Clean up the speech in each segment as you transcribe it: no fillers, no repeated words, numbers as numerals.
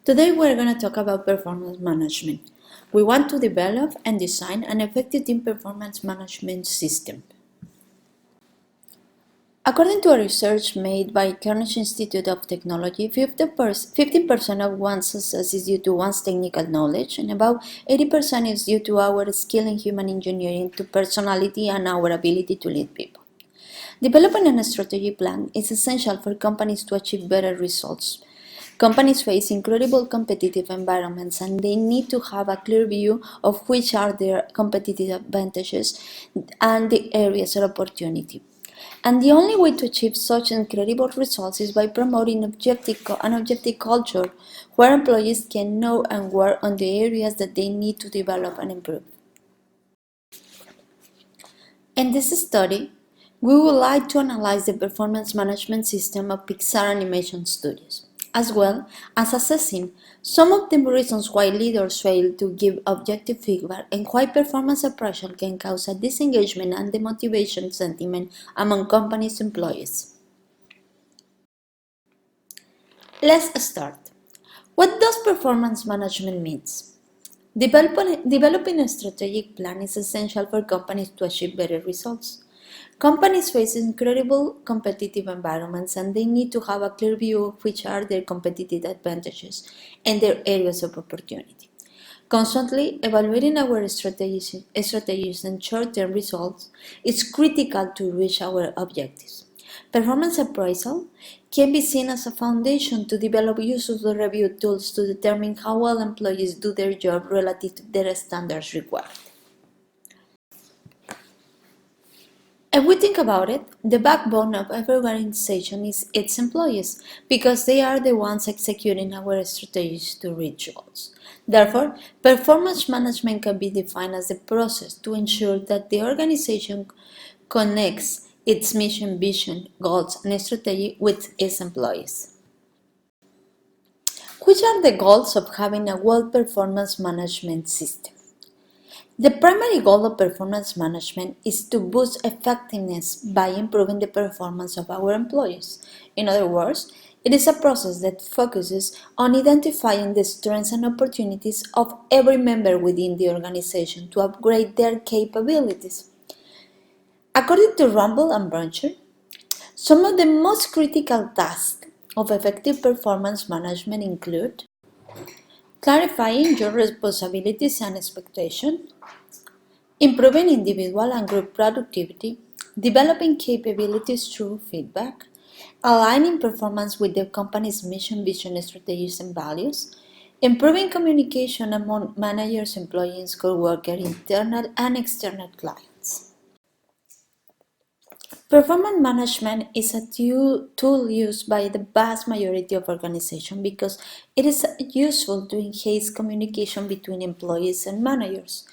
Today we're going to talk about performance management. We want to develop and design an effective team performance management system. According to a research made by Carnegie Institute of Technology, 50% of one's success is due to one's technical knowledge, and about 80% is due to our skill in human engineering, to personality, and our ability to lead people. Developing a strategy plan is essential for companies to achieve better results. Companies face incredible competitive environments, and they need to have a clear view of which are their competitive advantages and the areas of opportunity. And the only way to achieve such incredible results is by promoting an objective culture where employees can know and work on the areas that they need to develop and improve. In this study, we would like to analyze the performance management system of Pixar Animation Studios, as well as assessing some of the reasons why leaders fail to give objective feedback and why performance appraisal can cause a disengagement and demotivation sentiment among companies' employees. Let's start. What does performance management mean? Developing a strategic plan is essential for companies to achieve better results. Companies face incredible competitive environments, and they need to have a clear view of which are their competitive advantages and their areas of opportunity. Constantly evaluating our strategies and short-term results is critical to reach our objectives. Performance appraisal can be seen as a foundation to develop useful review tools to determine how well employees do their job relative to their standards required. If we think about it, the backbone of every organization is its employees, because they are the ones executing our strategies to reach goals. Therefore, performance management can be defined as the process to ensure that the organization connects its mission, vision, goals, and strategy with its employees. Which are the goals of having a well-performance management system? The primary goal of performance management is to boost effectiveness by improving the performance of our employees. In other words, it is a process that focuses on identifying the strengths and opportunities of every member within the organization to upgrade their capabilities. According to Rumble and Brancher, some of the most critical tasks of effective performance management include clarifying your responsibilities and expectations, improving individual and group productivity, developing capabilities through feedback, aligning performance with the company's mission, vision, strategies, and values, improving communication among managers, employees, co-workers, internal and external clients. Performance management is a tool used by the vast majority of organizations because it is useful to enhance communication between employees and managers,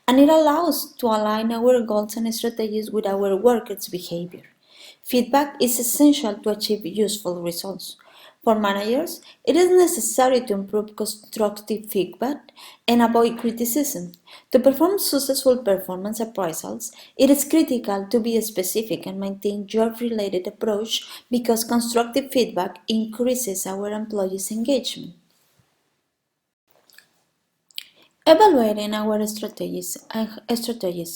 and it allows to align our goals and strategies with our workers' behavior. Feedback is essential to achieve useful results. For managers, it is necessary to improve constructive feedback and avoid criticism. To perform successful performance appraisals, it is critical to be specific and maintain job-related approach because constructive feedback increases our employees' engagement. Evaluating our strategies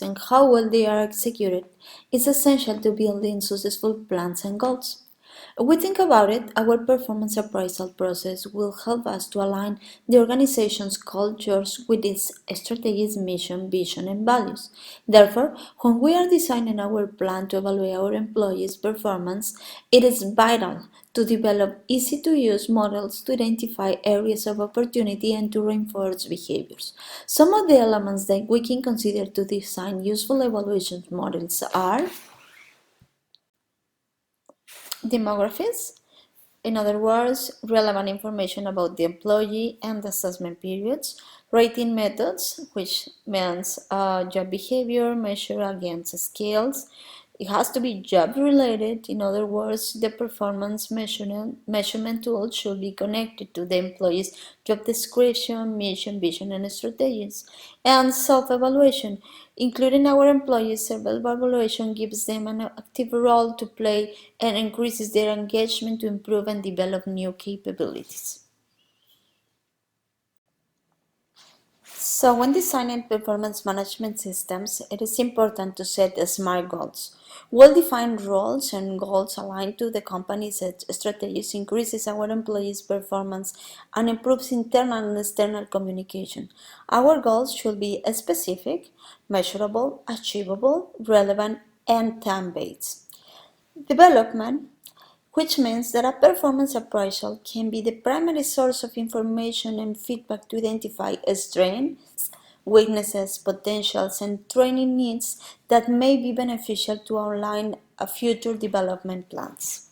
and how well they are executed is essential to building successful plans and goals. If we think about it, our performance appraisal process will help us to align the organization's cultures with its strategies, mission, vision, and values. Therefore, when we are designing our plan to evaluate our employees' performance, it is vital to develop easy-to-use models to identify areas of opportunity and to reinforce behaviors. Some of the elements that we can consider to design useful evaluation models are demographics, in other words, relevant information about the employee and assessment periods, rating methods, which means job behavior measured against scales. It has to be job related. In other words, the performance measurement tool should be connected to the employee's job description, mission, vision, and strategies. And self-evaluation, including our employees, self-evaluation gives them an active role to play and increases their engagement to improve and develop new capabilities. So when designing performance management systems, it is important to set SMART goals. Well-defined roles and goals aligned to the company's strategies increases our employees' performance and improves internal and external communication. Our goals should be specific, measurable, achievable, relevant, and time-based. Development, which means that a performance appraisal can be the primary source of information and feedback to identify strengths, weaknesses, potentials, and training needs that may be beneficial to outline future development plans.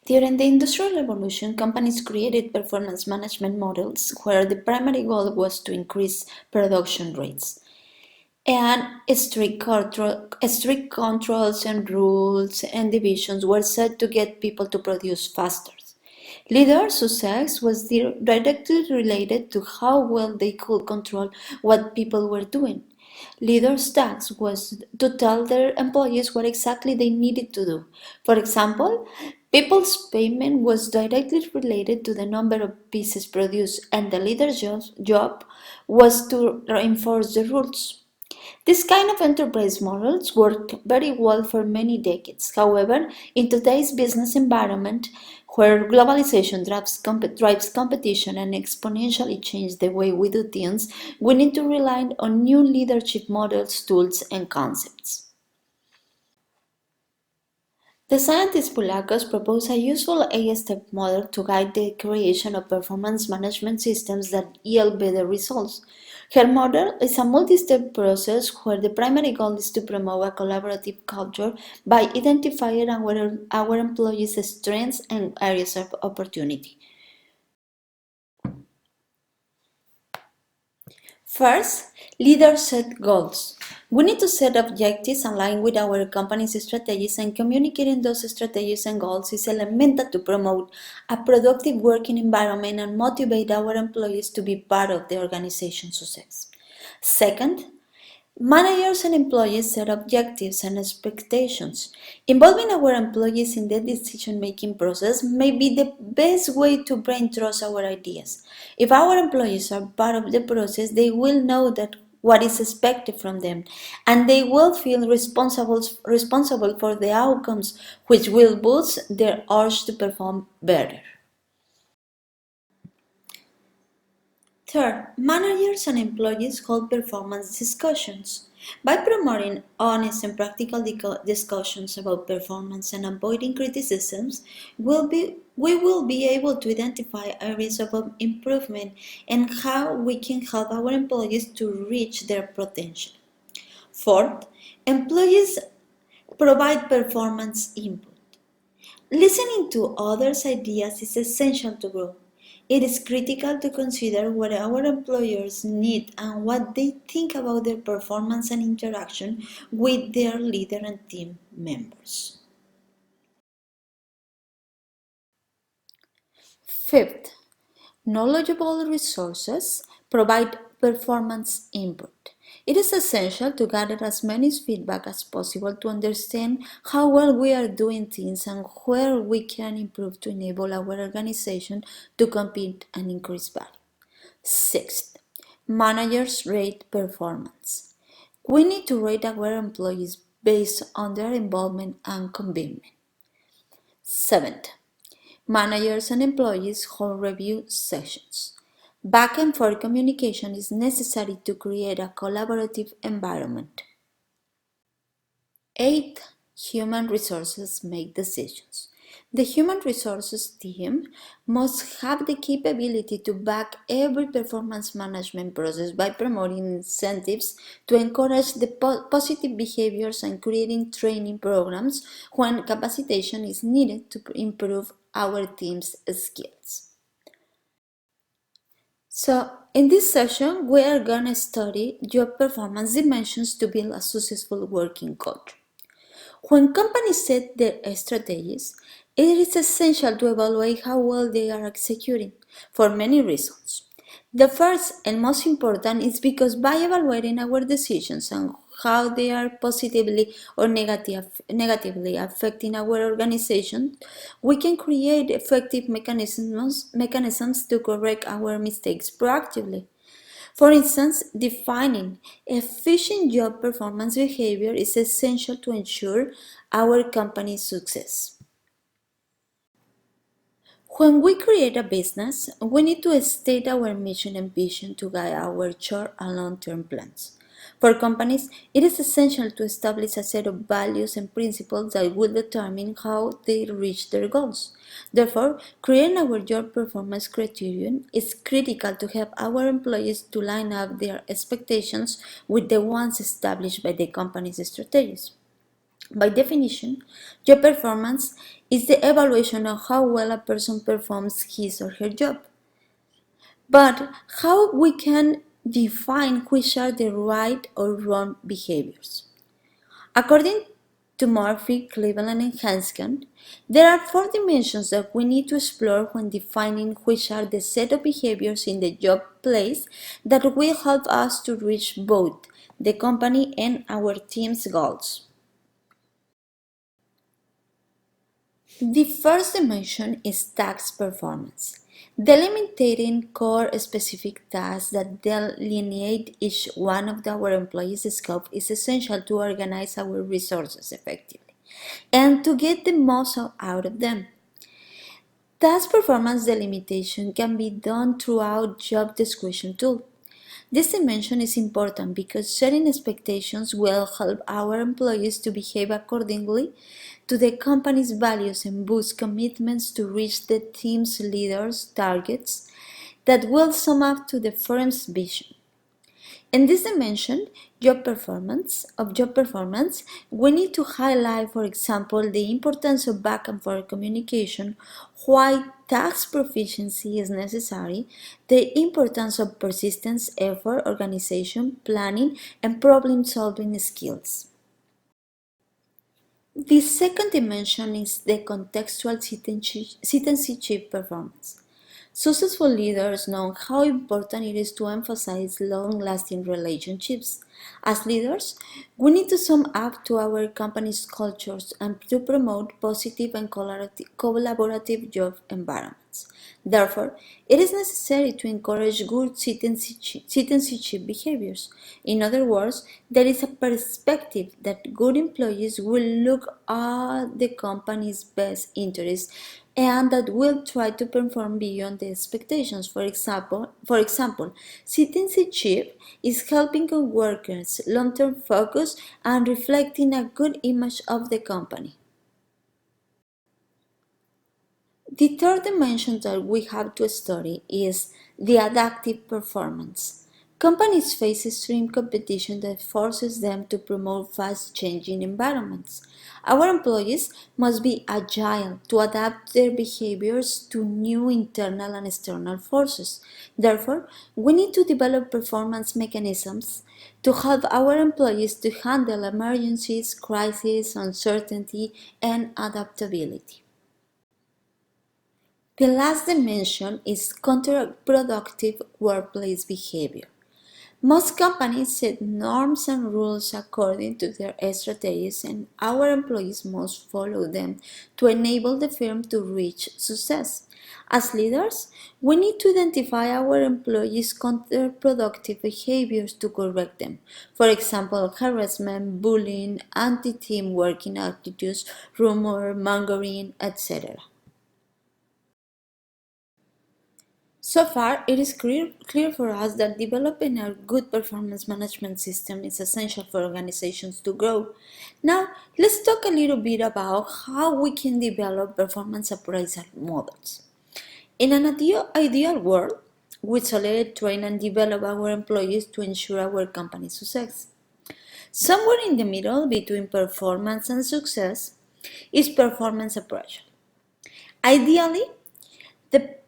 During the Industrial Revolution, companies created performance management models where the primary goal was to increase production rates. And strict controls and rules and divisions were set to get people to produce faster. Leader success was directly related to how well they could control what people were doing. Leaders' task was to tell their employees what exactly they needed to do. For example, people's payment was directly related to the number of pieces produced, and the leader's job was to reinforce the rules. This kind of enterprise models worked very well for many decades. However, in today's business environment, where globalization drives competition and exponentially changes the way we do things, we need to rely on new leadership models, tools, and concepts. The scientist Poulakos proposed a useful 8-step model to guide the creation of performance management systems that yield better results. Her model is a multi-step process where the primary goal is to promote a collaborative culture by identifying our employees' strengths and areas of opportunity. First, leaders set goals. We need to set objectives aligned with our company's strategies, and communicating those strategies and goals is elemental to promote a productive working environment and motivate our employees to be part of the organization's success. Second, managers and employees set objectives and expectations. Involving our employees in the decision-making process may be the best way to brain trust our ideas. If our employees are part of the process, they will know that what is expected from them, and they will feel responsible for the outcomes, which will boost their urge to perform better. Third, managers and employees hold performance discussions. By promoting honest and practical discussions about performance and avoiding criticisms, we will be able to identify areas of improvement and how we can help our employees to reach their potential. Fourth, employees provide performance input. Listening to others' ideas is essential to grow. It is critical to consider what our employers need and what they think about their performance and interaction with their leader and team members. Fifth, knowledgeable resources provide performance input. It is essential to gather as many feedback as possible to understand how well we are doing things and where we can improve to enable our organization to compete and increase value. Sixth, managers rate performance. We need to rate our employees based on their involvement and commitment. Seventh, managers and employees hold review sessions. Back and forth communication is necessary to create a collaborative environment. Eighth, human resources make decisions. The human resources team must have the capability to back every performance management process by promoting incentives to encourage the positive behaviors and creating training programs when capacitation is needed to improve our team's skills. So, in this session, we are going to study job performance dimensions to build a successful working culture. When companies set their strategies, it is essential to evaluate how well they are executing for many reasons. The first and most important is because by evaluating our decisions and how they are positively or negatively affecting our organization, we can create effective mechanisms to correct our mistakes proactively. For instance, defining efficient job performance behavior is essential to ensure our company's success. When we create a business, we need to state our mission and vision to guide our short and long-term plans. For companies, it is essential to establish a set of values and principles that will determine how they reach their goals. Therefore, creating our job performance criterion is critical to help our employees to line up their expectations with the ones established by the company's strategies. By definition, job performance is the evaluation of how well a person performs his or her job. But how we can define which are the right or wrong behaviors? According to Murphy, Cleveland, and Hanscom, there are four dimensions that we need to explore when defining which are the set of behaviors in the job place that will help us to reach both the company and our team's goals. The first dimension is task performance. Delimiting core specific tasks that delineate each one of our employees' scope is essential to organize our resources effectively and to get the most out of them. Task performance delimitation can be done throughout job description tool. This dimension is important because setting expectations will help our employees to behave accordingly to the company's values and boost commitments to reach the team's leaders' targets that will sum up to the firm's vision. In this dimension job performance, we need to highlight, for example, the importance of back and forth communication, why task proficiency is necessary, the importance of persistence, effort, organization, planning, and problem-solving skills. The second dimension is the contextual citizenship performance. Successful leaders know how important it is to emphasize long-lasting relationships. As leaders, we need to sum up to our company's cultures and to promote positive and collaborative job environments. Therefore, it is necessary to encourage good citizenship behaviors. In other words, there is a perspective that good employees will look at the company's best interests and that will try to perform beyond the expectations. For example, citizenship is helping workers long-term focus and reflecting a good image of the company. The third dimension that we have to study is the adaptive performance. Companies face extreme competition that forces them to promote fast-changing environments. Our employees must be agile to adapt their behaviors to new internal and external forces. Therefore, we need to develop performance mechanisms to help our employees to handle emergencies, crises, uncertainty, and adaptability. The last dimension is counterproductive workplace behavior. Most companies set norms and rules according to their strategies, and our employees must follow them to enable the firm to reach success. As leaders, we need to identify our employees' counterproductive behaviors to correct them. For example, harassment, bullying, anti-team working attitudes, rumor mongering, etc. So far, it is clear for us that developing a good performance management system is essential for organizations to grow. Now, let's talk a little bit about how we can develop performance appraisal models. In an ideal world, we select, train, and develop our employees to ensure our company's success. Somewhere in the middle between performance and success is performance appraisal. Ideally, the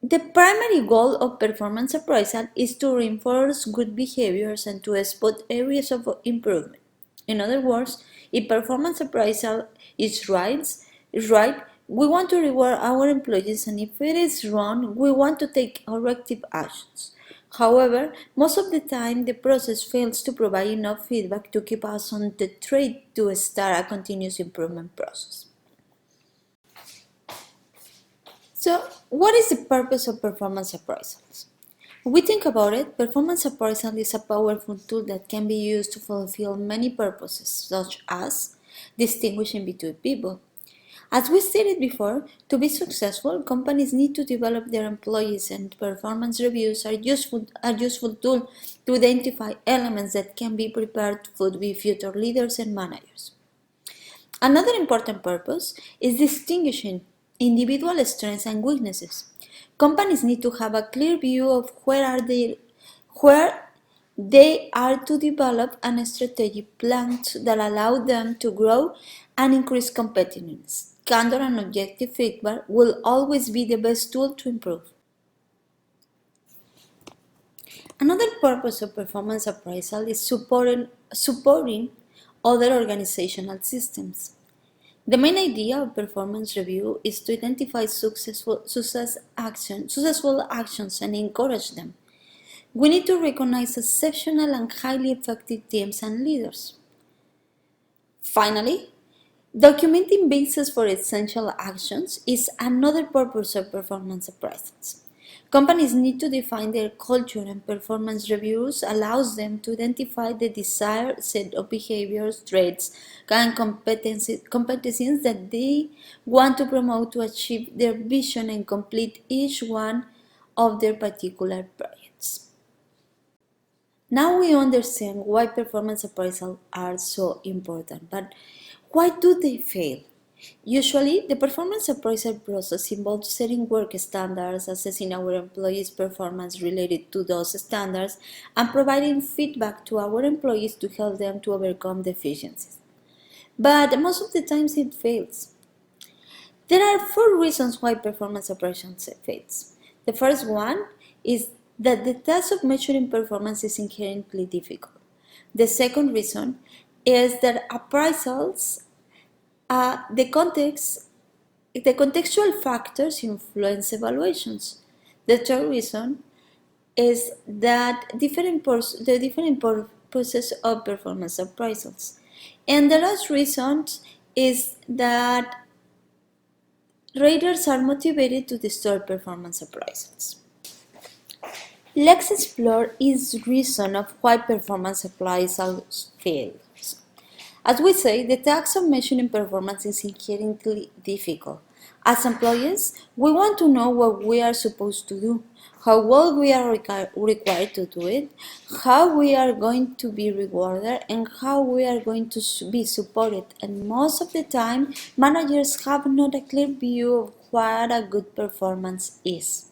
the primary goal of performance appraisal is to reinforce good behaviors and to spot areas of improvement. In other words, if performance appraisal is right, we want to reward our employees, and if it is wrong, we want to take corrective actions. However, most of the time the process fails to provide enough feedback to keep us on the track to start a continuous improvement process. So, what is the purpose of performance appraisals? When we think about it, performance appraisal is a powerful tool that can be used to fulfill many purposes, such as distinguishing between people. As we stated before, to be successful, companies need to develop their employees, and performance reviews are useful tool to identify elements that can be prepared to be future leaders and managers. Another important purpose is distinguishing individual strengths and weaknesses. Companies need to have a clear view of where they are to develop a strategic plan that allow them to grow and increase competitiveness. Candor and objective feedback will always be the best tool to improve. Another purpose of performance appraisal is supporting other organizational systems. The main idea of performance review is to identify successful actions and encourage them. We need to recognize exceptional and highly effective teams and leaders. Finally, documenting basis for essential actions is another purpose of performance appraisals. Companies need to define their culture, and performance reviews allows them to identify the desired set of behaviors, traits, and competencies that they want to promote to achieve their vision and complete each one of their particular projects. Now we understand why performance appraisals are so important, but why do they fail? Usually, the performance appraisal process involves setting work standards, assessing our employees' performance related to those standards, and providing feedback to our employees to help them to overcome deficiencies. But most of the times it fails. There are four reasons why performance appraisal fails. The first one is that the task of measuring performance is inherently difficult. The second reason is that appraisals, the contextual factors influence evaluations. The third reason is that the different purposes of performance appraisals. And the last reason is that raters are motivated to distort performance appraisals. Let's explore each reason of why performance appraisals fail. As we say, the task of measuring performance is inherently difficult. As employees, we want to know what we are supposed to do, how well we are required to do it, how we are going to be rewarded, and how we are going to be supported. And most of the time, managers have not a clear view of what a good performance is.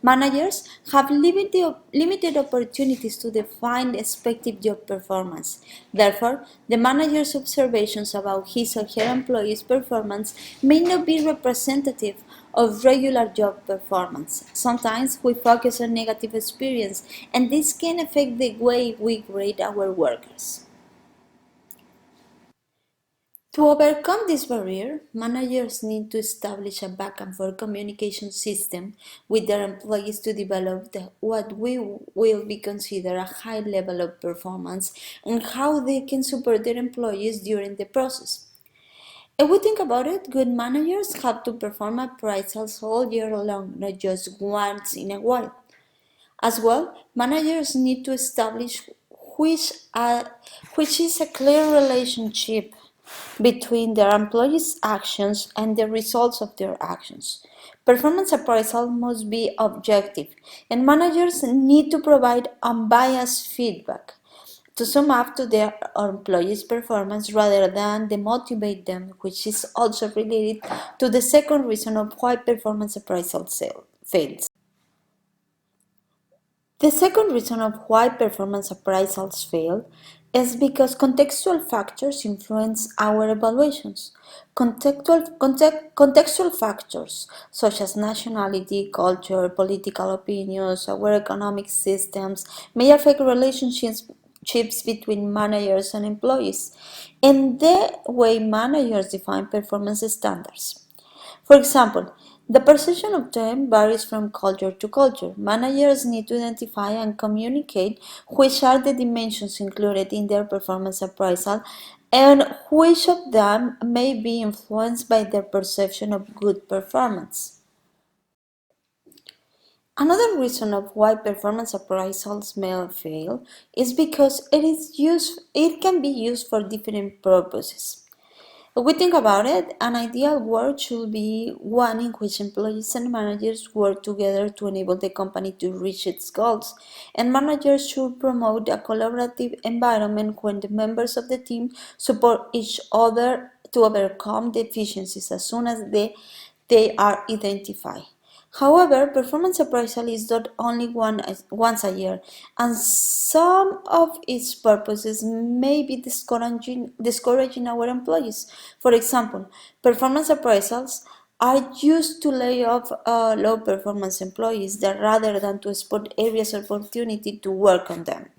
Managers have limited opportunities to define expected job performance. Therefore, the manager's observations about his or her employees' performance may not be representative of regular job performance. Sometimes we focus on negative experience, and this can affect the way we grade our workers. To overcome this barrier, managers need to establish a back and forth communication system with their employees to develop what we will be considered a high level of performance and how they can support their employees during the process. If we think about it, good managers have to perform appraisals all year long, not just once in a while. As well, managers need to establish which is a clear relationship between their employees' actions and the results of their actions. Performance appraisal must be objective, and managers need to provide unbiased feedback to sum up to their employees' performance rather than demotivate them, which is also related to the second reason of why performance appraisal fails. The second reason of why performance appraisals fail is because contextual factors influence our evaluations. Contextual factors such as nationality, culture, political opinions, our economic systems may affect relationships between managers and employees and the way managers define performance standards. For example, The perception of them varies from culture to culture. Managers need to identify and communicate which are the dimensions included in their performance appraisal and which of them may be influenced by their perception of good performance. Another reason of why performance appraisals may fail is because it can be used for different purposes. If we think about it, an ideal world should be one in which employees and managers work together to enable the company to reach its goals. And managers should promote a collaborative environment when the members of the team support each other to overcome deficiencies as soon as they are identified. However, performance appraisal is done only once a year, and some of its purposes may be discouraging our employees. For example, performance appraisals are used to lay off low performance employees rather than to spot areas of opportunity to work on them.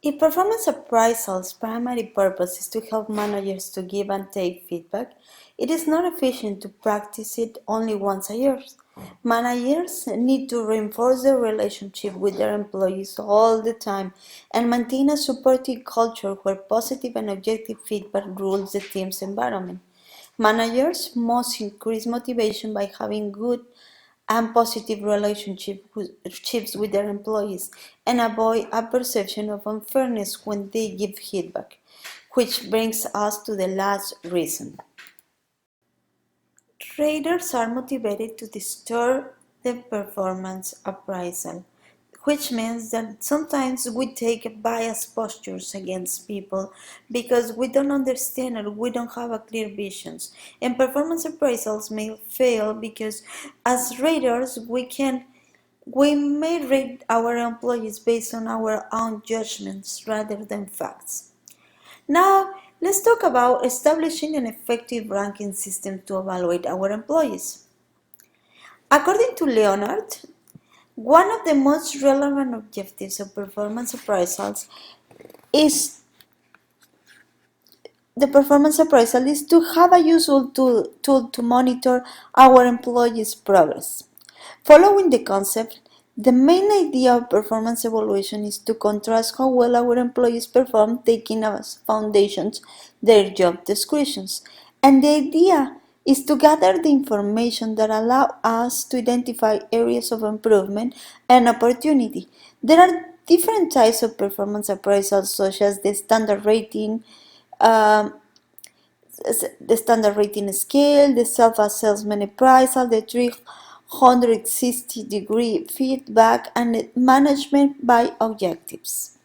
If performance appraisal's primary purpose is to help managers to give and take feedback, it is not efficient to practice it only once a year. Managers need to reinforce their relationship with their employees all the time and maintain a supportive culture where positive and objective feedback rules the team's environment. Managers must increase motivation by having good and positive relationships with their employees and avoid a perception of unfairness when they give feedback, which brings us to the last reason. Traders are motivated to distort the performance appraisal, which means that sometimes we take biased postures against people because we don't understand or we don't have a clear visions. And performance appraisals may fail because as traders we may rate our employees based on our own judgments rather than facts. Now, let's talk about establishing an effective ranking system to evaluate our employees. According to Leonard, one of the most relevant objectives of performance appraisals is the performance appraisal is to have a useful tool to monitor our employees' progress. Following the concept, the main idea of performance evaluation is to contrast how well our employees perform, taking as foundations their job descriptions. And the idea is to gather the information that allow us to identify areas of improvement and opportunity. There are different types of performance appraisals, such as um, the standard rating scale, the self-assessment appraisal, the 360-degree feedback, and the management by objectives.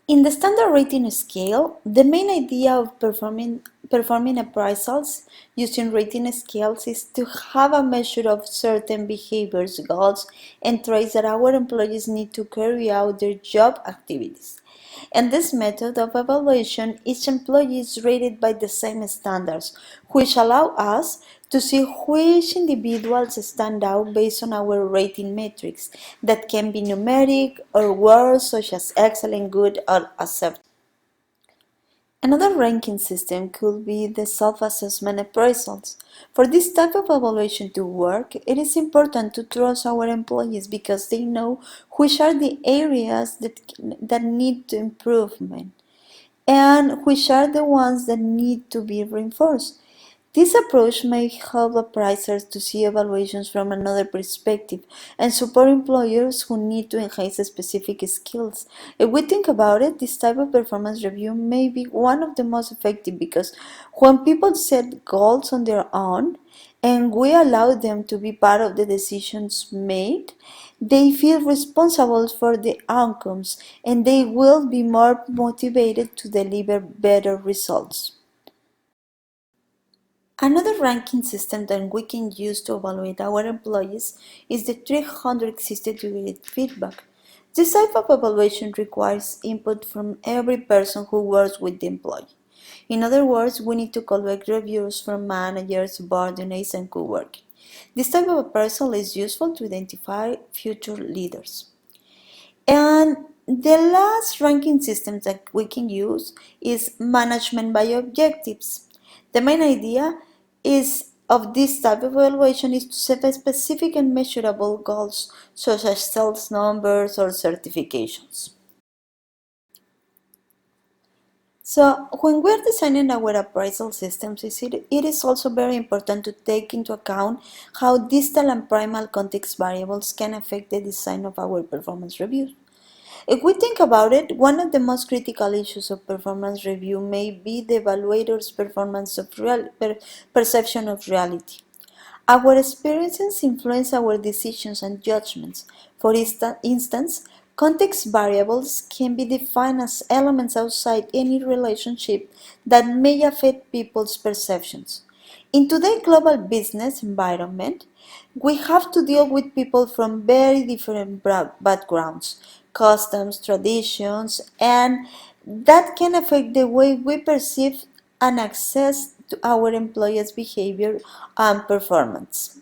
In the standard rating scale, the main idea of performing appraisals using rating scales is to have a measure of certain behaviors, goals, and traits that our employees need to carry out their job activities. In this method of evaluation, each employee is rated by the same standards, which allow us to see which individuals stand out based on our rating metrics that can be numeric or words such as excellent, good, or acceptable. Another ranking system could be the self-assessment appraisals. For this type of evaluation to work, it is important to trust our employees because they know which are the areas that need improvement and which are the ones that need to be reinforced. This approach may help appraisers to see evaluations from another perspective and support employers who need to enhance specific skills. If we think about it, this type of performance review may be one of the most effective because when people set goals on their own and we allow them to be part of the decisions made, they feel responsible for the outcomes and they will be more motivated to deliver better results. Another ranking system that we can use to evaluate our employees is the 360-degree feedback. This type of evaluation requires input from every person who works with the employee. In other words, we need to collect reviews from managers, subordinates, and co-workers. This type of appraisal is useful to identify future leaders. And the last ranking system that we can use is management by objectives. The main idea is of this type of evaluation is to set specific and measurable goals such as sales numbers or certifications. So when we're designing our appraisal systems, it is also very important to take into account how distal and primal context variables can affect the design of our performance reviews. If we think about it, one of the most critical issues of performance review may be the evaluator's perception of reality. Our experiences influence our decisions and judgments. For instance, context variables can be defined as elements outside any relationship that may affect people's perceptions. In today's global business environment, we have to deal with people from very different backgrounds, customs, traditions, and that can affect the way we perceive and access to our employees' behavior and performance.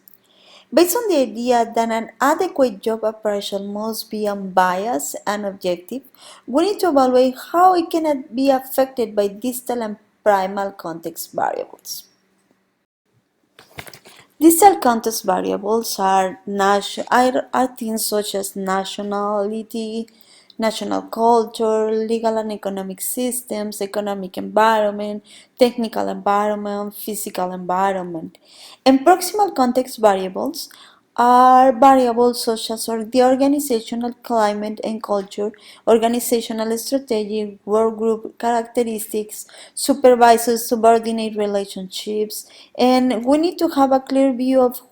Based on the idea that an adequate job appraisal must be unbiased and objective, we need to evaluate how it can be affected by distal and primal context variables. Distal context variables are things such as nationality, national culture, legal and economic systems, economic environment, technical environment, physical environment. And proximal context variables are variables such as the organizational climate and culture, organizational strategy, work group characteristics, supervisor subordinate relationships, and we need to have a clear view of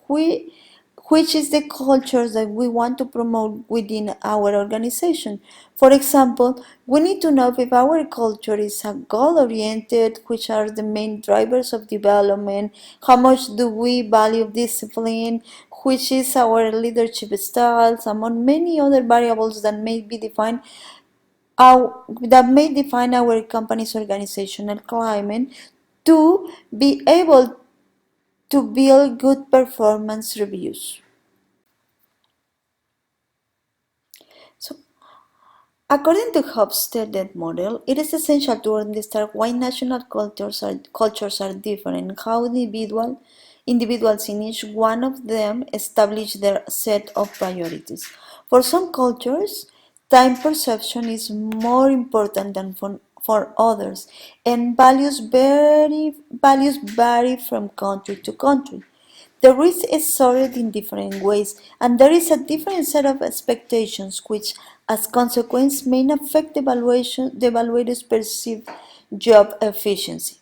which is the culture that we want to promote within our organization. For example, we need to know if our culture is a goal-oriented, which are the main drivers of development, how much do we value discipline, which is our leadership styles, among many other variables that may define our company's organizational climate to be able to build good performance reviews. So, according to Hofstede model, it is essential to understand why national cultures are different and how individuals in each one of them establish their set of priorities. For some cultures, time perception is more important than for others, and values vary from country to country. The risk is sorted in different ways, and there is a different set of expectations which, as consequence, may affect the evaluator's perceived job efficiency.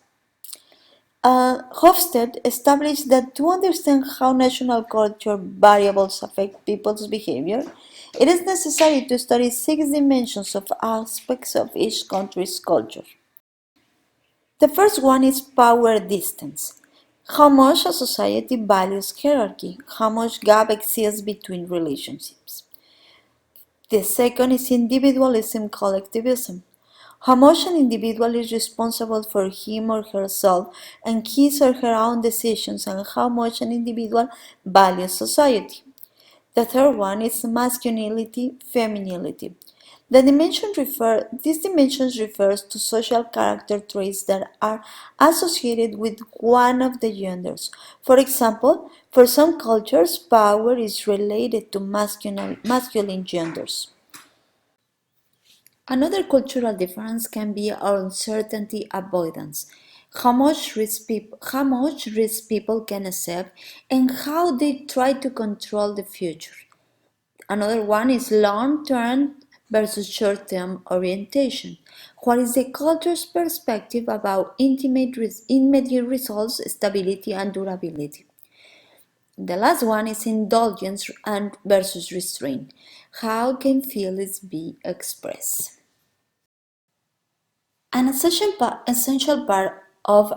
Hofstede established that to understand how national culture variables affect people's behavior, it is necessary to study 6 dimensions of aspects of each country's culture. The first one is power distance. How much a society values hierarchy, how much gap exists between relationships. The second is individualism, collectivism. How much an individual is responsible for him or herself and his or her own decisions, and how much an individual values society. The third one is masculinity, femininity. This dimension refers to social character traits that are associated with one of the genders. For example, for some cultures, power is related to masculine genders. Another cultural difference can be uncertainty avoidance. How much risk people can accept and how they try to control the future. Another one is long-term versus short-term orientation. What is the culture's perspective about immediate results, stability, and durability? The last one is indulgence and versus restraint. How can feelings be expressed? An essential part of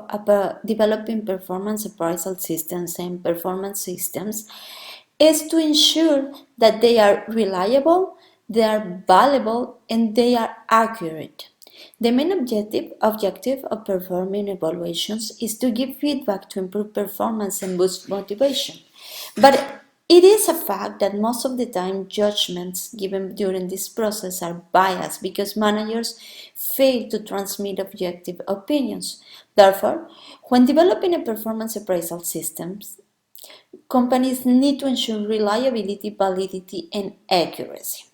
developing performance appraisal systems and performance systems is to ensure that they are reliable, they are valuable, and they are accurate. The main objective of performing evaluations is to give feedback to improve performance and boost motivation. But It is a fact that most of the time judgments given during this process are biased because managers fail to transmit objective opinions. Therefore, when developing a performance appraisal system, companies need to ensure reliability, validity, and accuracy.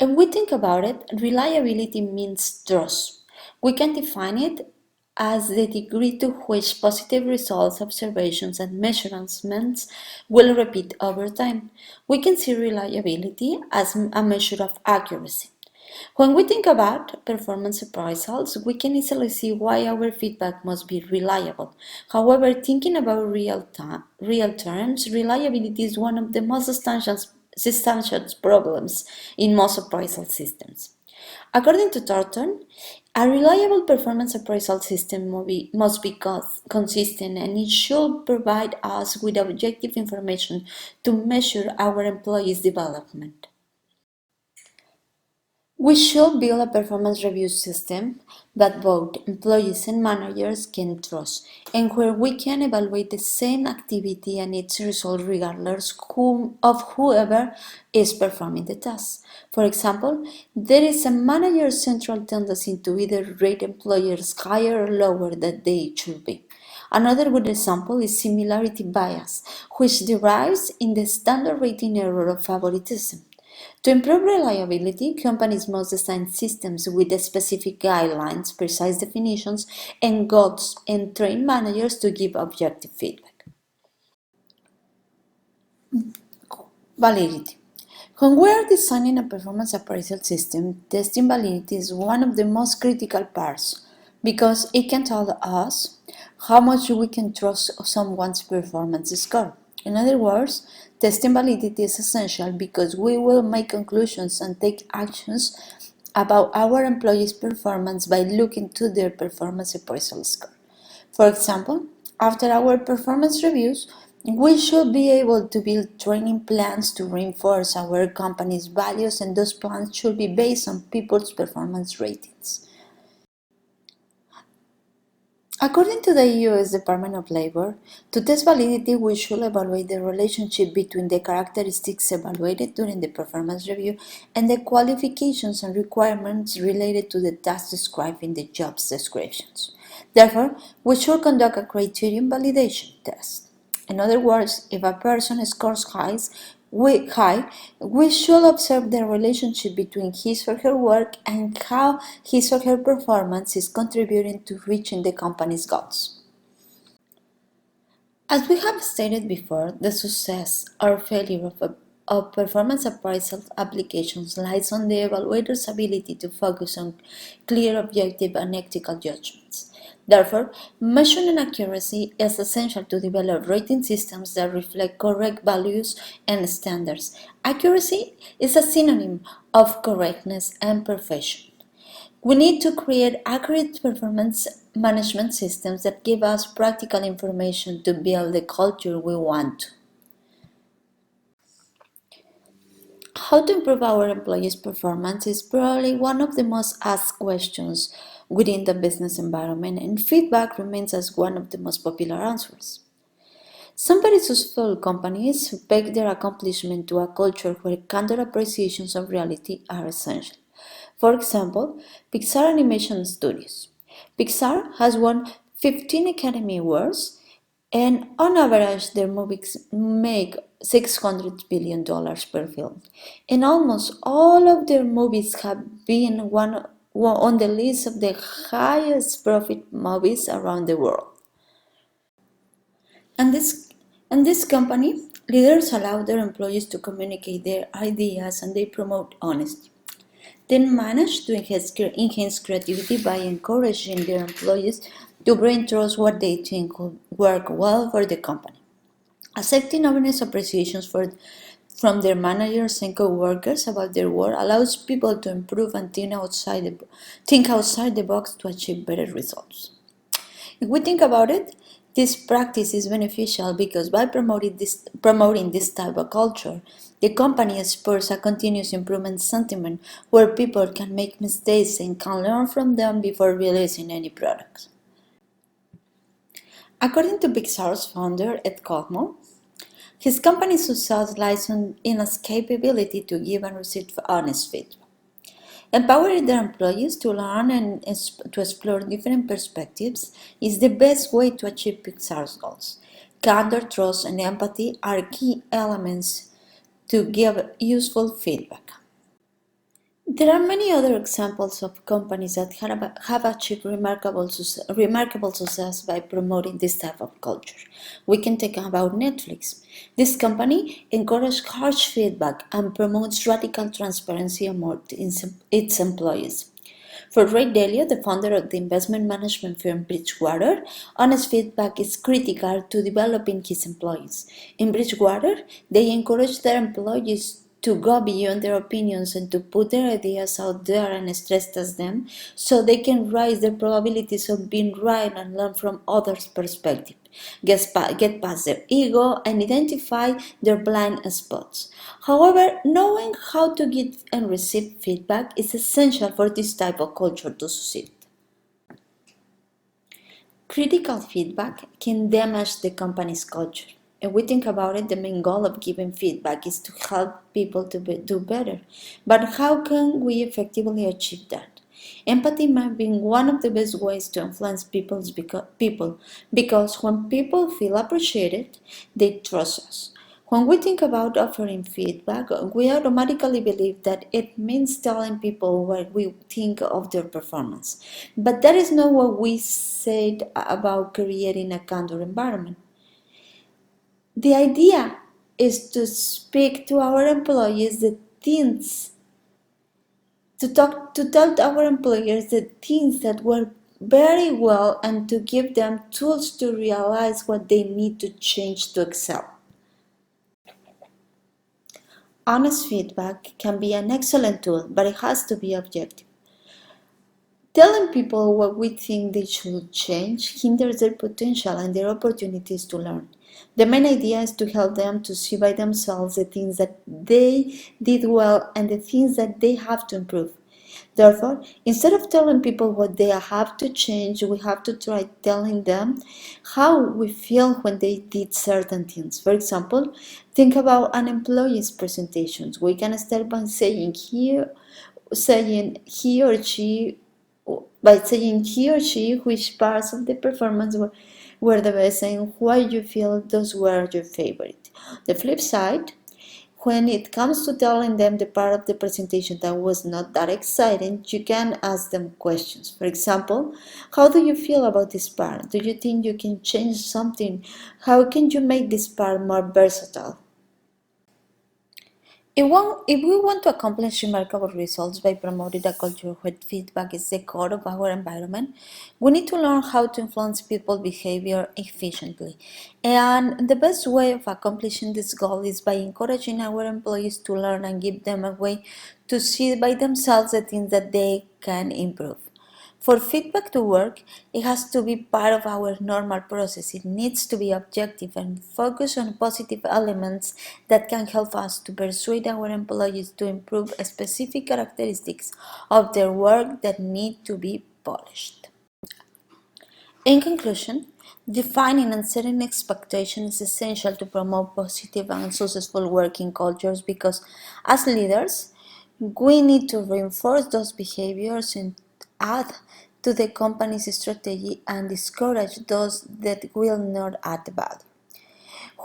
If we think about it, reliability means trust. We can define it as the degree to which positive results, observations, and measurements will repeat over time. We can see reliability as a measure of accuracy. When we think about performance appraisals, we can easily see why our feedback must be reliable. However, thinking about real terms, reliability is one of the most substantial problems in most appraisal systems. According to Thornton, a reliable performance appraisal system must be consistent and it should provide us with objective information to measure our employees' development. We should build a performance review system that both employees and managers can trust, and where we can evaluate the same activity and its result regardless of whoever is performing the task. For example, there is a manager's central tendency to either rate employers higher or lower than they should be. Another good example is similarity bias, which derives in the standard rating error of favoritism. To improve reliability, companies must design systems with specific guidelines, precise definitions, and goals, and train managers to give objective feedback. Validity. When we are designing a performance appraisal system, testing validity is one of the most critical parts because it can tell us how much we can trust someone's performance score. In other words, testing validity is essential because we will make conclusions and take actions about our employees' performance by looking to their performance appraisal score. For example, after our performance reviews, we should be able to build training plans to reinforce our company's values, and those plans should be based on people's performance ratings. According to the US Department of Labor, to test validity, we should evaluate the relationship between the characteristics evaluated during the performance review and the qualifications and requirements related to the tasks described in the job descriptions. Therefore, we should conduct a criterion validation test. In other words, if a person scores high, we should observe the relationship between his or her work and how his or her performance is contributing to reaching the company's goals. As we have stated before, the success or failure of performance appraisal applications lies on the evaluator's ability to focus on clear, objective, and ethical judgments. Therefore, measuring accuracy is essential to develop rating systems that reflect correct values and standards. Accuracy is a synonym of correctness and perfection. We need to create accurate performance management systems that give us practical information to build the culture we want. How to improve our employees' performance is probably one of the most asked questions within the business environment, and feedback remains as one of the most popular answers. Some very successful companies peg their accomplishment to a culture where candid appreciations of reality are essential. For example, Pixar Animation Studios. Pixar has won 15 Academy Awards, and on average their movies make $600 billion per film. And almost all of their movies have been on the list of the highest profit movies around the world. And this company, leaders allow their employees to communicate their ideas and they promote honesty. They manage to enhance creativity by encouraging their employees to bring trust what they think will work well for the company. Accepting honest appreciations from their managers and co-workers about their work allows people to improve and think outside the box to achieve better results. If we think about it, this practice is beneficial because by promoting this type of culture, the company spurs a continuous improvement sentiment where people can make mistakes and can learn from them before releasing any products. According to Pixar's founder, Ed Catmull, his company's success lies in its capability to give and receive honest feedback. Empowering their employees to learn and to explore different perspectives is the best way to achieve Pixar's goals. Candor, trust, and empathy are key elements to give useful feedback. There are many other examples of companies that have achieved remarkable success by promoting this type of culture. We can take about Netflix. This company encourages harsh feedback and promotes radical transparency among its employees. For Ray Dalio, the founder of the investment management firm Bridgewater, honest feedback is critical to developing his employees. In Bridgewater, they encourage their employees to go beyond their opinions and to put their ideas out there and stress test them so they can raise their probabilities of being right and learn from others' perspective. Get past their ego and identify their blind spots. However, knowing how to give and receive feedback is essential for this type of culture to succeed. Critical feedback can damage the company's culture. If we think about it, the main goal of giving feedback is to help people to do better. But how can we effectively achieve that? Empathy might be one of the best ways to influence people because when people feel appreciated, they trust us. When we think about offering feedback, we automatically believe that it means telling people what we think of their performance. But that is not what we said about creating a candor environment. The idea is to speak to our employees the things, to tell our employers the things that work very well and to give them tools to realize what they need to change to excel. Honest feedback can be an excellent tool, but it has to be objective. Telling people what we think they should change hinders their potential and their opportunities to learn. The main idea is to help them to see by themselves the things that they did well and the things that they have to improve. Therefore, instead of telling people what they have to change, we have to try telling them how we feel when they did certain things. For example, think about an employee's presentations. We can start by saying he or she which parts of the performance were the best and why you feel those were your favorite. The flip side, when it comes to telling them the part of the presentation that was not that exciting, you can ask them questions. For example, how do you feel about this part? Do you think you can change something? How can you make this part more versatile? If we want to accomplish remarkable results by promoting a culture where feedback is the core of our environment, we need to learn how to influence people's behavior efficiently. And the best way of accomplishing this goal is by encouraging our employees to learn and give them a way to see by themselves the things that they can improve. For feedback to work, it has to be part of our normal process. It needs to be objective and focus on positive elements that can help us to persuade our employees to improve specific characteristics of their work that need to be polished. In conclusion, defining and setting expectations is essential to promote positive and successful working cultures because as leaders, we need to reinforce those behaviors and add to the company's strategy and discourage those that will not add value.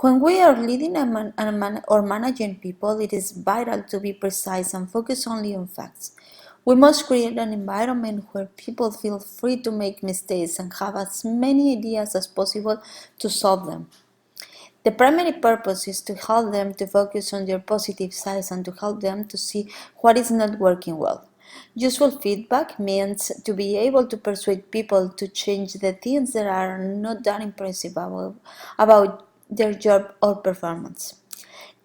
When we are leading or managing people, it is vital to be precise and focus only on facts. We must create an environment where people feel free to make mistakes and have as many ideas as possible to solve them. The primary purpose is to help them to focus on their positive sides and to help them to see what is not working well. Useful feedback means to be able to persuade people to change the things that are not that impressive about their job or performance.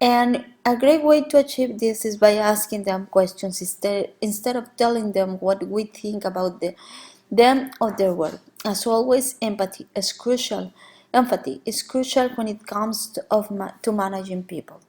And a great way to achieve this is by asking them questions instead of telling them what we think about them or their work. As always, empathy is crucial when it comes to managing people.